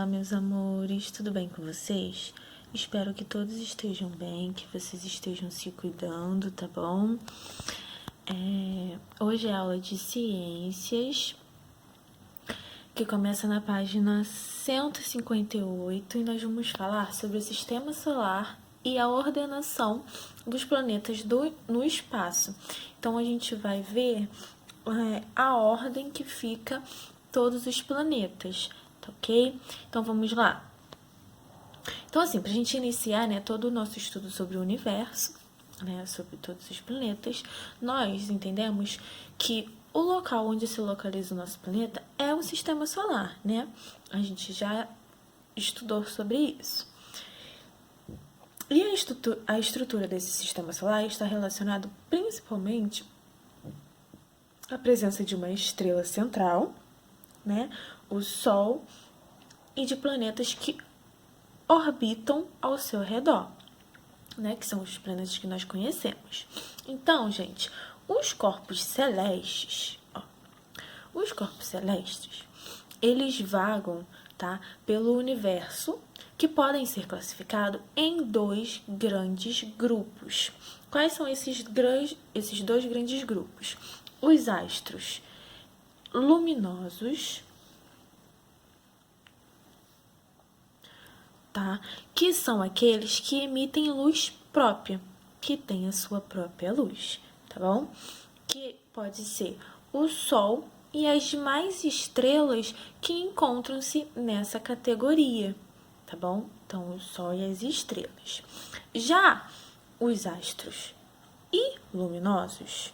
Olá, meus amores, tudo bem com vocês? Espero que todos estejam bem, que vocês estejam se cuidando, tá bom? Hoje é aula de ciências, que começa na página 158 e nós vamos falar sobre o sistema solar e a ordenação dos planetas no espaço. Então, a gente vai ver a ordem que fica todos os planetas, tá ok? Então, vamos lá. Então, assim, para a gente iniciar, todo o nosso estudo sobre o universo, sobre todos os planetas, nós entendemos que o local onde se localiza o nosso planeta é o sistema solar, A gente já estudou sobre isso. E a estrutura desse sistema solar está relacionada principalmente à presença de uma estrela central, o Sol, e de planetas que orbitam ao seu redor, que são os planetas que nós conhecemos. Então, gente, os corpos celestes, eles vagam, pelo universo, que podem ser classificados em dois grandes grupos. Quais são esses dois grandes grupos? Os astros luminosos, que são aqueles que emitem luz própria, que têm a sua própria luz, tá bom? Que pode ser o Sol e as demais estrelas que encontram-se nessa categoria, tá bom? Então, o Sol e as estrelas. Já os astros iluminosos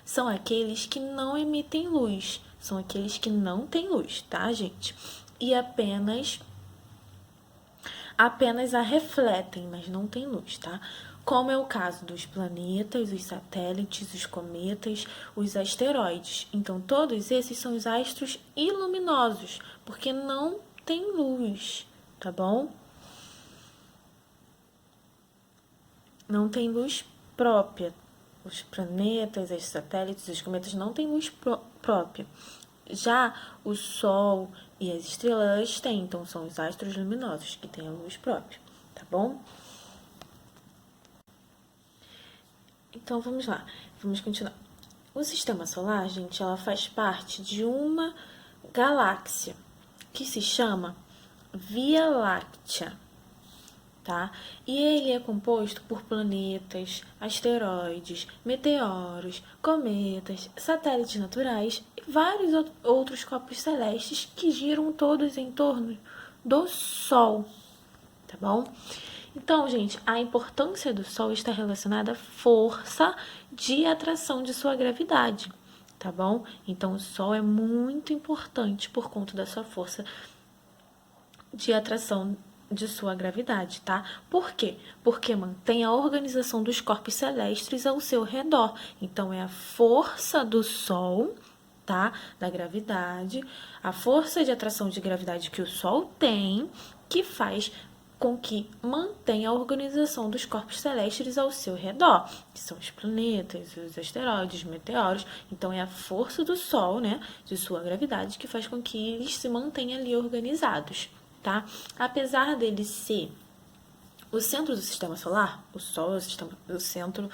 são aqueles que não emitem luz, são aqueles que não têm luz, tá, gente? E apenas a refletem, mas não tem luz, tá? Como é o caso dos planetas, os satélites, os cometas, os asteroides. Então, todos esses são os astros iluminosos, porque não tem luz, tá bom? Não tem luz própria. Os planetas, os satélites, os cometas não têm luz própria. Já o Sol e as estrelas têm, então são os astros luminosos que têm a luz própria, tá bom? Então vamos lá, vamos continuar. O sistema solar, gente, ela faz parte de uma galáxia que se chama Via Láctea, tá? E ele é composto por planetas, asteroides, meteoros, cometas, satélites naturais e vários outros corpos celestes que giram todos em torno do Sol, tá bom? Então, gente, a importância do Sol está relacionada à força de atração de sua gravidade, tá bom? Então, o Sol é muito importante por conta da sua força de atração de sua gravidade, tá? Por quê? Porque mantém a organização dos corpos celestes ao seu redor. Então, é a força do Sol, tá? Da gravidade, a força de atração de gravidade que o Sol tem, que faz com que mantenha a organização dos corpos celestes ao seu redor, que são os planetas, os asteroides, os meteoros. Então, é a força do Sol, de sua gravidade, que faz com que eles se mantenham ali organizados, tá? Apesar dele ser o centro do sistema solar, o Sol é o centro,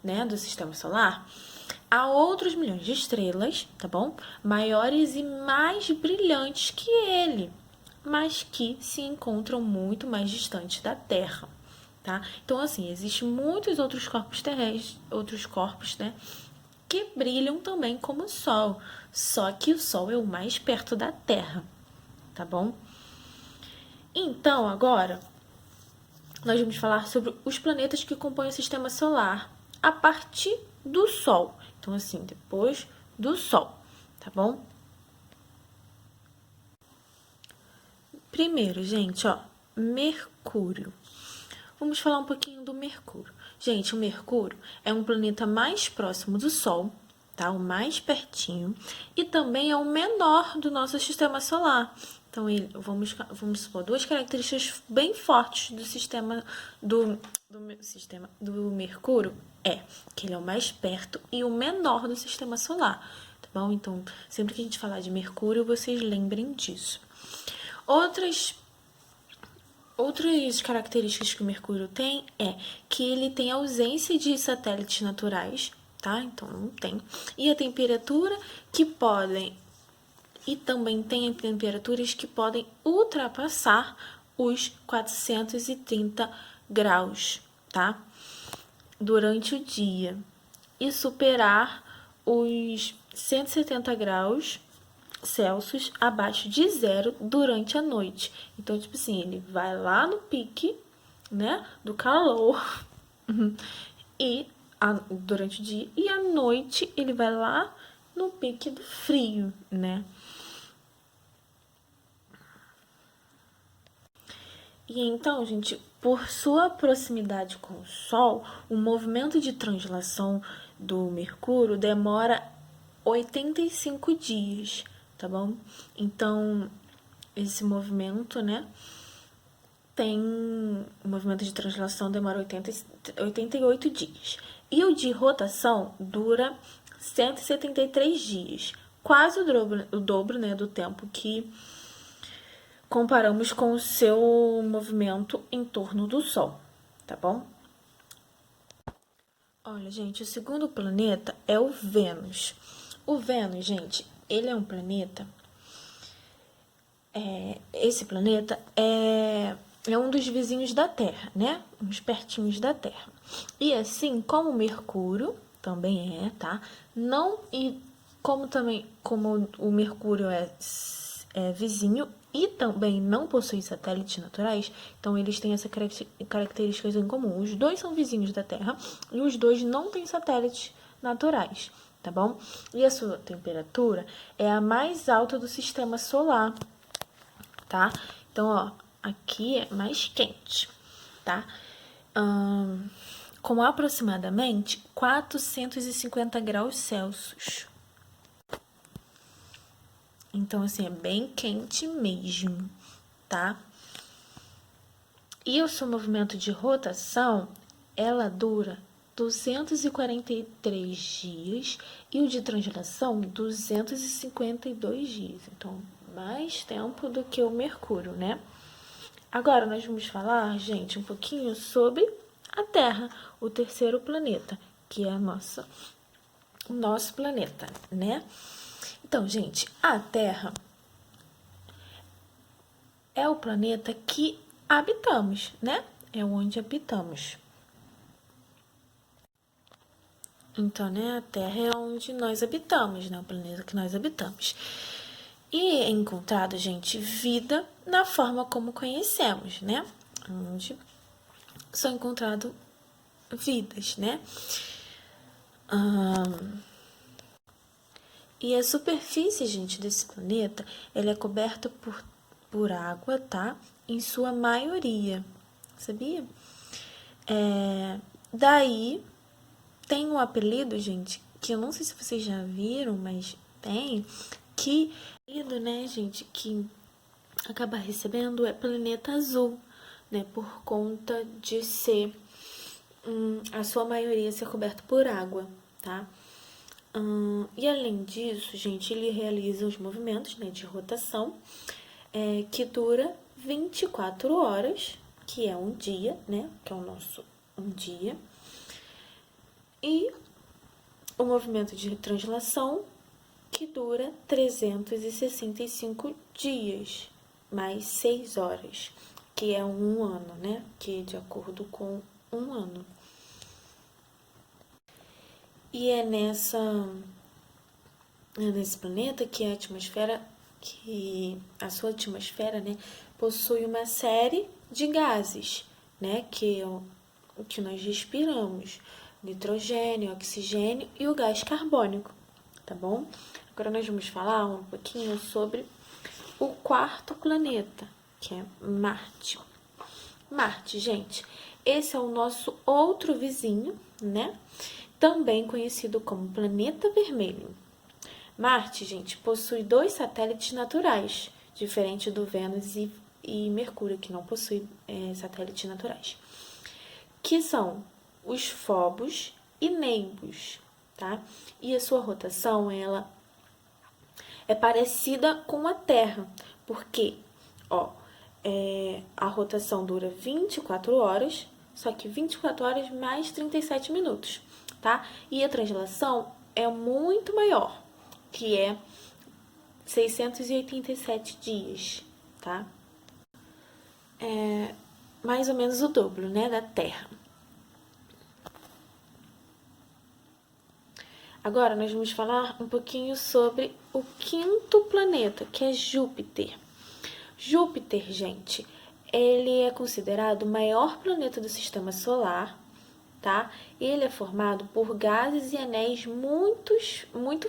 do sistema solar, há outros milhões de estrelas, tá bom? Maiores e mais brilhantes que ele, mas que se encontram muito mais distantes da Terra, tá? Então, assim, existem muitos outros corpos terrestres, que brilham também como o Sol, só que o Sol é o mais perto da Terra, tá bom? Então, agora, nós vamos falar sobre os planetas que compõem o sistema solar a partir do Sol. Então, assim, depois do Sol, tá bom? Primeiro, gente, Mercúrio. Vamos falar um pouquinho do Mercúrio. Gente, o Mercúrio é um planeta mais próximo do Sol, tá? O mais pertinho. E também é o menor do nosso sistema solar. Então, vamos supor, duas características bem fortes do sistema do Mercúrio é que ele é o mais perto e o menor do sistema solar, tá bom? Então, sempre que a gente falar de Mercúrio, vocês lembrem disso. Outras características que o Mercúrio tem é que ele tem ausência de satélites naturais, tá? Então não tem. E a temperatura que podem e também tem temperaturas que podem ultrapassar os 430 graus, tá? Durante o dia e superar os 170 graus Celsius abaixo de zero durante a noite. Então, tipo assim, ele vai lá no pique, né, do calor e durante o dia e à noite ele vai lá no pique do frio, né? E então, gente, por sua proximidade com o Sol, o movimento de translação do Mercúrio demora 85 dias, tá bom? Então, esse movimento, né, o movimento de translação demora 88 dias. E o de rotação dura 173 dias, quase o dobro, né, do tempo que comparamos com o seu movimento em torno do Sol, tá bom? Olha, gente, o segundo planeta é o Vênus. O Vênus, gente, ele é um planeta. Esse planeta é um dos vizinhos da Terra, né? Uns pertinhos da Terra. E assim como o Mercúrio também tá? Não e como o Mercúrio é vizinho e também não possui satélites naturais, então eles têm essa características em comum. Os dois são vizinhos da Terra e os dois não têm satélites naturais, tá bom? E a sua temperatura é a mais alta do sistema solar, tá? Então, ó, aqui é mais quente, tá? Com aproximadamente 450 graus Celsius. Então, assim, é bem quente mesmo, tá? E o seu movimento de rotação, ela dura 243 dias e o de translação 252 dias. Então, mais tempo do que o Mercúrio, né? Agora nós vamos falar, gente, um pouquinho sobre a Terra, o terceiro planeta, que é o nosso planeta, né? Então, gente, a Terra é o planeta que habitamos, né? É onde habitamos. Então, né, a Terra é onde nós habitamos, né? O planeta que nós habitamos. E é encontrado, gente, vida na forma como conhecemos, né? Onde são encontradas vidas, né? E a superfície, gente, desse planeta, ela é coberta por água, tá? Em sua maioria, sabia? Daí tem um apelido, gente, que eu não sei se vocês já viram, mas tem, que, né, gente, que acaba recebendo é planeta azul, né, por conta de ser, a sua maioria ser coberta por água, tá? E além disso, gente, ele realiza os movimentos, né, de rotação, que dura 24 horas, que é um dia, né, que é o nosso um dia. E o movimento de translação, que dura 365 dias, mais 6 horas, que é um ano, né, que é de acordo com um ano. E é nesse planeta que a sua atmosfera, né, possui uma série de gases, né, que é o que nós respiramos, nitrogênio, oxigênio e o gás carbônico, tá bom? Agora nós vamos falar um pouquinho sobre o quarto planeta, que é Marte. Marte, gente, esse é o nosso outro vizinho, né? Também conhecido como planeta vermelho. Marte, gente, possui 2 satélites naturais, diferente do Vênus e Mercúrio, que não possui satélites naturais, que são os Phobos e Neibus, tá? E a sua rotação, ela é parecida com a Terra, Porque, ó, a rotação dura 24 horas, só que 24 horas mais 37 minutos, tá? E a translação é muito maior, que é 687 dias, tá? É mais ou menos o dobro, né, da Terra. Agora nós vamos falar um pouquinho sobre o quinto planeta, que é Júpiter. Júpiter, gente, ele é considerado o maior planeta do sistema solar, tá? Ele é formado por gases e anéis muito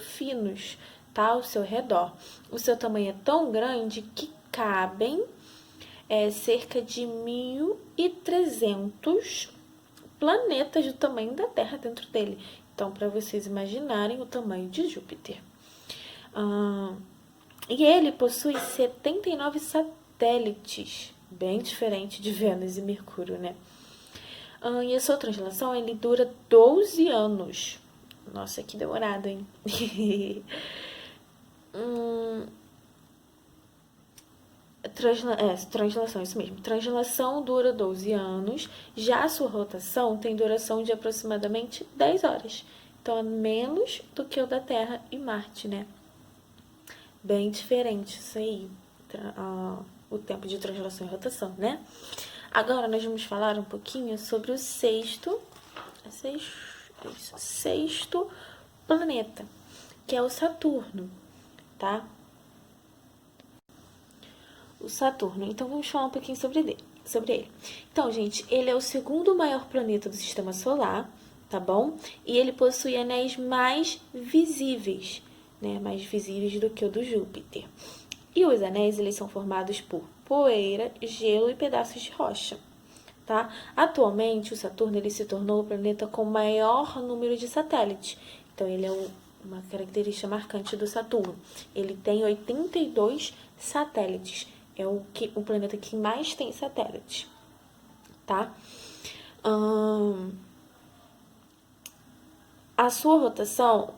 finos, tá? Ao seu redor. O seu tamanho é tão grande que cabem cerca de 1.300 planetas do tamanho da Terra dentro dele. Então, para vocês imaginarem o tamanho de Júpiter. E ele possui 79 satélites, bem diferente de Vênus e Mercúrio, né? E a sua translação, ele dura 12 anos. Nossa, que demorado, hein? Translação, isso mesmo. Translação dura 12 anos, já a sua rotação tem duração de aproximadamente 10 horas. Então, é menos do que o da Terra e Marte, né? Bem diferente isso aí, o tempo de translação e rotação, né? Agora, nós vamos falar um pouquinho sobre o sexto planeta, que é o Saturno, tá? O Saturno. Então, vamos falar um pouquinho sobre ele. Então, gente, ele é o segundo maior planeta do Sistema Solar, tá bom? E ele possui anéis mais visíveis, né? Mais visíveis do que o do Júpiter. E os anéis, eles são formados por poeira, gelo e pedaços de rocha, tá? Atualmente, o Saturno ele se tornou o planeta com maior número de satélites. Então, ele é uma característica marcante do Saturno. Ele tem 82 satélites. É o planeta que mais tem satélites, tá? A sua rotação,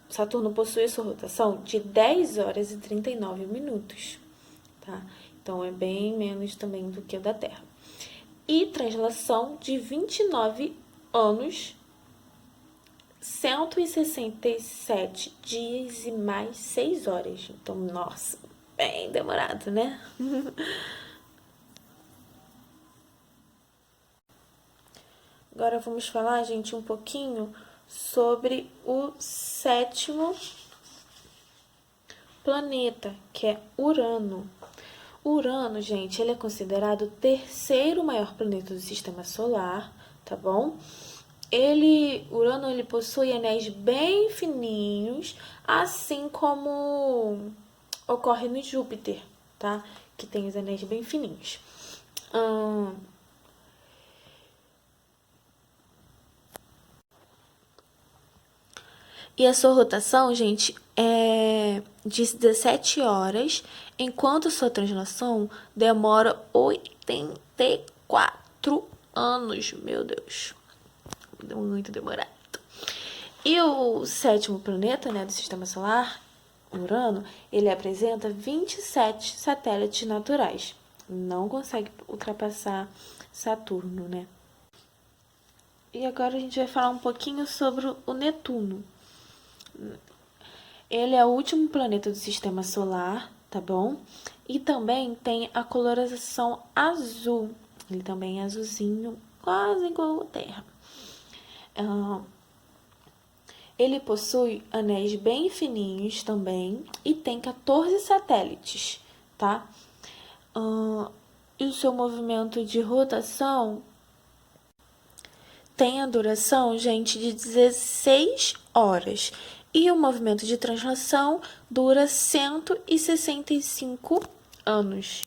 Saturno possui a sua rotação de 10 horas e 39 minutos, tá? Então, é bem menos também do que o da Terra. E translação de 29 anos, 167 dias e mais 6 horas. Então, nossa, bem demorado, né? Agora vamos falar, gente, um pouquinho sobre o sétimo planeta, que é Urano. Urano, gente, ele é considerado o terceiro maior planeta do Sistema Solar, tá bom? Urano, ele possui anéis bem fininhos, assim como ocorre no Júpiter, tá? Que tem os anéis bem fininhos. E a sua rotação, gente, é de 17 horas, enquanto sua translação demora 84 anos. Meu Deus, muito demorado. E o sétimo planeta, né, do Sistema Solar, Urano, ele apresenta 27 satélites naturais. Não consegue ultrapassar Saturno, né? E agora a gente vai falar um pouquinho sobre o Netuno. Ele é o último planeta do Sistema Solar, tá bom? E também tem a coloração azul. Ele também é azulzinho, quase igual a Terra. Ele possui anéis bem fininhos também e tem 14 satélites, tá? E o seu movimento de rotação tem a duração, gente, de 16 horas. E o movimento de translação dura 165 anos.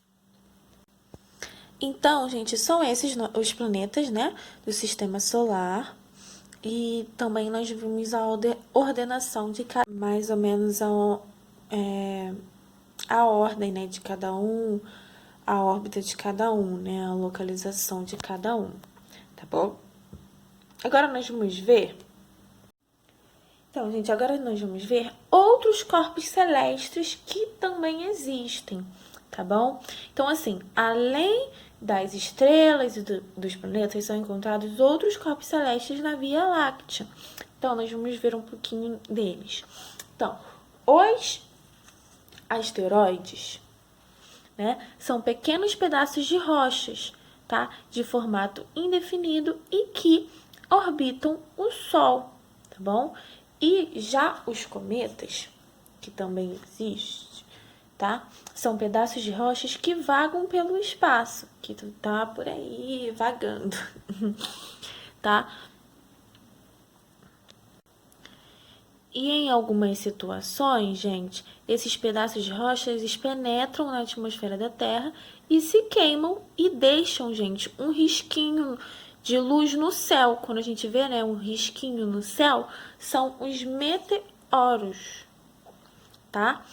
Então, gente, são esses os planetas, né, do Sistema Solar. E também nós vimos a ordenação de cada, mais ou menos a ordem, né, de cada um, a órbita de cada um, né, a localização de cada um, tá bom? Agora nós vamos ver Então, gente, agora nós vamos ver outros corpos celestes que também existem, tá bom? Então, assim, além das estrelas e dos planetas, são encontrados outros corpos celestes na Via Láctea. Então, nós vamos ver um pouquinho deles. Então, os asteroides, né, são pequenos pedaços de rochas, tá? De formato indefinido e que orbitam o Sol, tá bom? E já os cometas, que também existem, tá? São pedaços de rochas que vagam pelo espaço, que tu tá por aí vagando, tá? E em algumas situações, gente, esses pedaços de rochas penetram na atmosfera da Terra e se queimam e deixam, gente, um risquinho de luz no céu. Quando a gente vê, né, um risquinho no céu, são os meteoros, tá?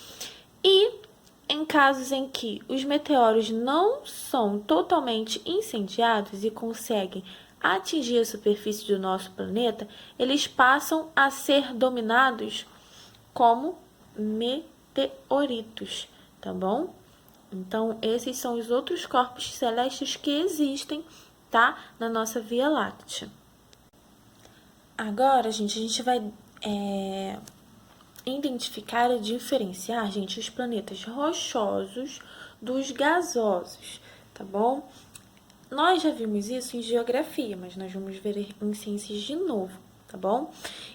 E em casos em que os meteoros não são totalmente incendiados e conseguem atingir a superfície do nosso planeta, eles passam a ser dominados como meteoritos, tá bom? Então, esses são os outros corpos celestes que existem, tá? Na nossa Via Láctea. Agora, gente, a gente vai identificar e diferenciar, gente, os planetas rochosos dos gasosos, tá bom? Nós já vimos isso em geografia, mas nós vamos ver em ciências de novo, tá bom?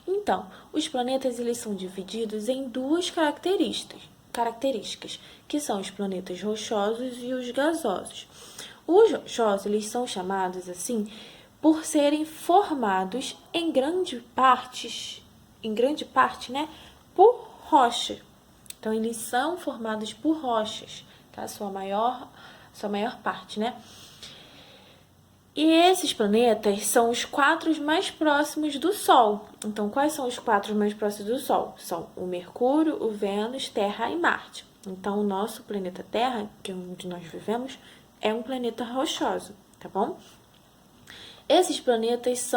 Então, os planetas eles são divididos em duas características, que são os planetas rochosos e os gasosos. Os rochosos eles são chamados assim por serem formados em grande parte, né, por rocha. Então eles são formados por rochas, tá? Sua maior parte, né? E esses planetas são os 4 mais próximos do Sol. Então, quais são os 4 mais próximos do Sol? São o Mercúrio, o Vênus, Terra e Marte. Então, o nosso planeta Terra, que é onde nós vivemos, é um planeta rochoso, tá bom? Esses planetas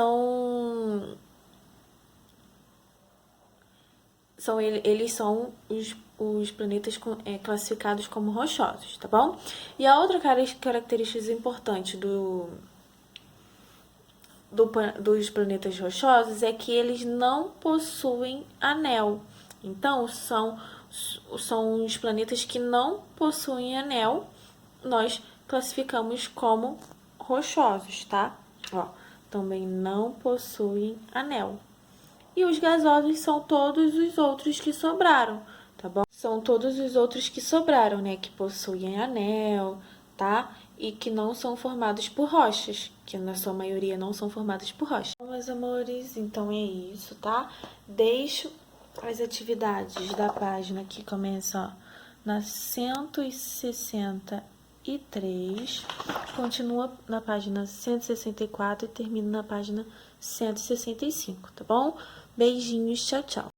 eles são os planetas classificados como rochosos, tá bom? E a outra característica importante dos planetas rochosos é que eles não possuem anel. Então, são os planetas que não possuem anel, nós classificamos como rochosos, tá? Ó, também não possuem anel. E os gasosos são todos os outros que sobraram, tá bom? São todos os outros que sobraram, né? Que possuem anel, tá? E que não são formados por rochas, que na sua maioria não são formados por rochas. Bom, meus amores, então é isso, tá? Deixo as atividades da página que começa, ó, na 163, continua na página 164 e termina na página 165, tá bom? Beijinhos, tchau, tchau.